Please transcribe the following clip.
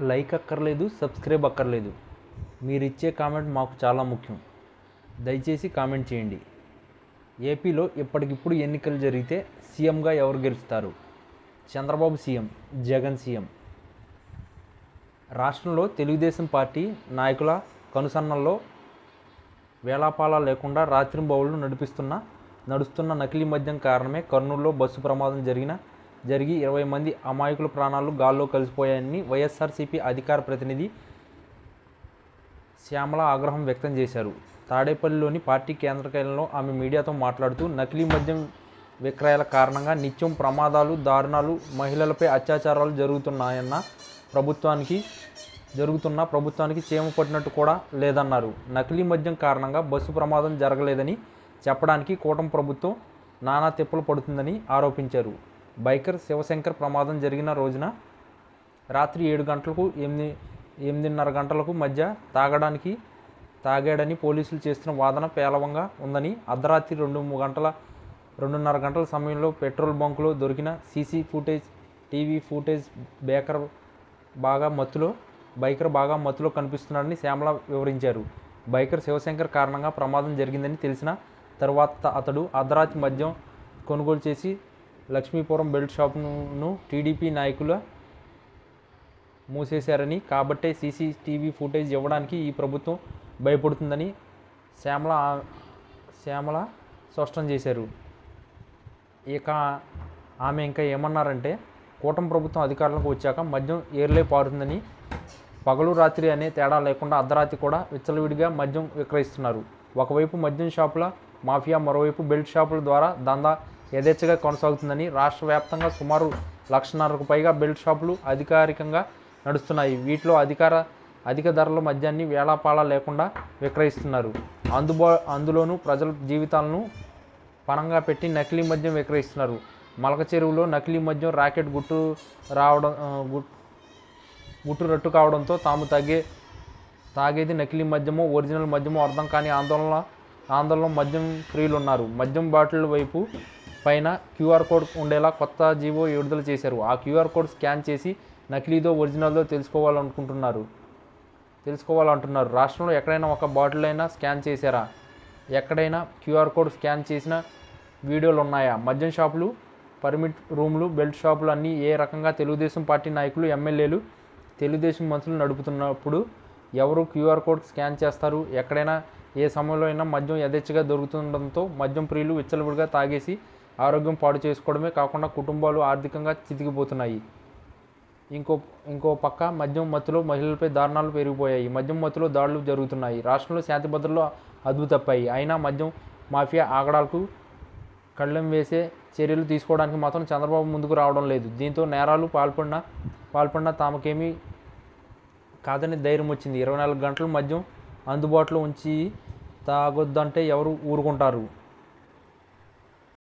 Like అక్కర్లేదు, subscribe అక్కర్లేదు. మీరిచ్చే కామెంట్ మాకు చాలా ముఖ్యం. దయచేసి కామెంట్ చేయండి. ఏపీలో ఇప్పటికిప్పుడు ఎన్నికలు జరిగితే సీఎంగా ఎవరు గెలుస్తారు? Chandrababu CM, Jagan CM. రాష్ట్రంలో తెలుగుదేశం పార్టీ నాయకుల కనుసన్నల్లో వేళాపాలా లేకుండా రాత్రింబవళ్లు నడుస్తున్న నకిలీ మద్యం కారణమే కర్నూలులో బస్సు ప్రమాదం జరిగి 20 మంది అమాయకుల ప్రాణాలు గాల్లో కలిసిపోయాయని వైఎస్ఆర్సీపీ అధికార ప్రతినిధి శ్యామల ఆగ్రహం వ్యక్తం చేశారు. తాడేపల్లిలోని పార్టీ కేంద్ర కార్యాలయంలో ఆమె మీడియాతో మాట్లాడుతూ నకిలీ మద్యం విక్రయాల కారణంగా నిత్యం ప్రమాదాలు, దారుణాలు, మహిళలపై అత్యాచారాలు ప్రభుత్వానికి చీమ పట్టినట్టు కూడా లేదన్నారు. నకిలీ మద్యం కారణంగా బస్సు ప్రమాదం జరగలేదని చెప్పడానికి కూటమి ప్రభుత్వం నానా తిప్పలు పడుతుందని ఆరోపించారు. బైకర్ శివశంకర్ ప్రమాదం జరిగిన రోజున రాత్రి 7 గంటలకు 8:30 గంటలకు మధ్య తాగాడని పోలీసులు చేస్తున్న వాదన పేలవంగా ఉందని, అర్ధరాత్రి 2:30 గంటల సమయంలో పెట్రోల్ బంకులో దొరికిన టీవీ ఫుటేజ్ బైకర్ బాగా మత్తులో కనిపిస్తున్నాడని శ్యామల వివరించారు. బైకర్ శివశంకర్ కారణంగా ప్రమాదం జరిగిందని తెలిసిన తర్వాత అతడు అర్ధరాత్రి మద్యం కొనుగోలు చేసి లక్ష్మీపురం బెల్ట్ షాపును టీడీపీ నాయకులు మూసేశారని, కాబట్టే టీవీ ఫుటేజ్ ఇవ్వడానికి ఈ ప్రభుత్వం భయపడుతుందని శ్యామల స్పష్టం చేశారు. ఆమె ఇంకా ఏమన్నారంటే, కూటమి ప్రభుత్వం అధికారంలోకి వచ్చాక మద్యం ఏర్లే పారుతుందని, పగలు రాత్రి అనే తేడా లేకుండా అర్ధరాత్రి కూడా విచ్చలవిడిగా మద్యం విక్రయిస్తున్నారు. ఒకవైపు మద్యం షాపుల మాఫియా, మరోవైపు బెల్ట్ షాపుల ద్వారా దందా యథేచ్ఛగా కొనసాగుతుందని, రాష్ట్ర వ్యాప్తంగా సుమారు 1,50,000కు పైగా బెల్ట్ షాపులు అధికారికంగా నడుస్తున్నాయి. వీటిలో అధిక ధరల మద్యాన్ని వేళాపాళా లేకుండా విక్రయిస్తున్నారు. అందులోనూ ప్రజల జీవితాలను పణంగా పెట్టి నకిలీ మద్యం విక్రయిస్తున్నారు. మలక చెరువులో నకిలీ మద్యం రాకెట్ గుట్టు రట్టు కావడంతో తాము తాగేది నకిలీ మద్యమో ఒరిజినల్ మద్యమో అర్థం కాని ఆందోళన మద్యం ప్రియులున్నారు. మద్యం బాటిల్ వైపు పైన QR కోడ్ ఉండేలా కొత్త జీవో విడుదల చేశారు. ఆ QR కోడ్ స్కాన్ చేసి నకిలీదో ఒరిజినల్దో తెలుసుకోవాలంటున్నారు. రాష్ట్రంలో ఎక్కడైనా ఒక బాటిల్ అయినా స్కాన్ చేశారా? ఎక్కడైనా QR కోడ్ స్కాన్ చేసిన వీడియోలు ఉన్నాయా? మద్యం షాపులు, పర్మిట్ రూములు, బెల్ట్ షాపులు అన్నీ ఏ రకంగా తెలుగుదేశం పార్టీ నాయకులు, ఎమ్మెల్యేలు, తెలుగుదేశం మంత్రులు నడుపుతున్నప్పుడు ఎవరు QR కోడ్ స్కాన్ చేస్తారు? ఎక్కడైనా ఏ సమయంలో అయినా మద్యం యథేచ్ఛగా దొరుకుతుండడంతో మద్యం ప్రియులు విచ్చలవిడిగా తాగేసి ఆరోగ్యం పాడు చేసుకోవడమే కాకుండా కుటుంబాలు ఆర్థికంగా చితికిపోతున్నాయి. ఇంకో పక్క మద్యం మత్తులో మహిళలపై దారుణాలు పెరిగిపోయాయి. మద్యం మత్తులో దాడులు జరుగుతున్నాయి. రాష్ట్రంలో శాంతి భద్రతలు అదుపు తప్పాయి. అయినా మద్యం మాఫియా ఆగడాలకు కళ్ళెం వేసే చర్యలు తీసుకోవడానికి మాత్రం చంద్రబాబు ముందుకు రావడం లేదు. దీంతో నేరాలు పాల్పడినా తామకేమీ కాదని ధైర్యం వచ్చింది. 24 గంటలు మద్యం అందుబాటులో ఉంచి తాగొద్దంటే ఎవరు ఊరుకుంటారు?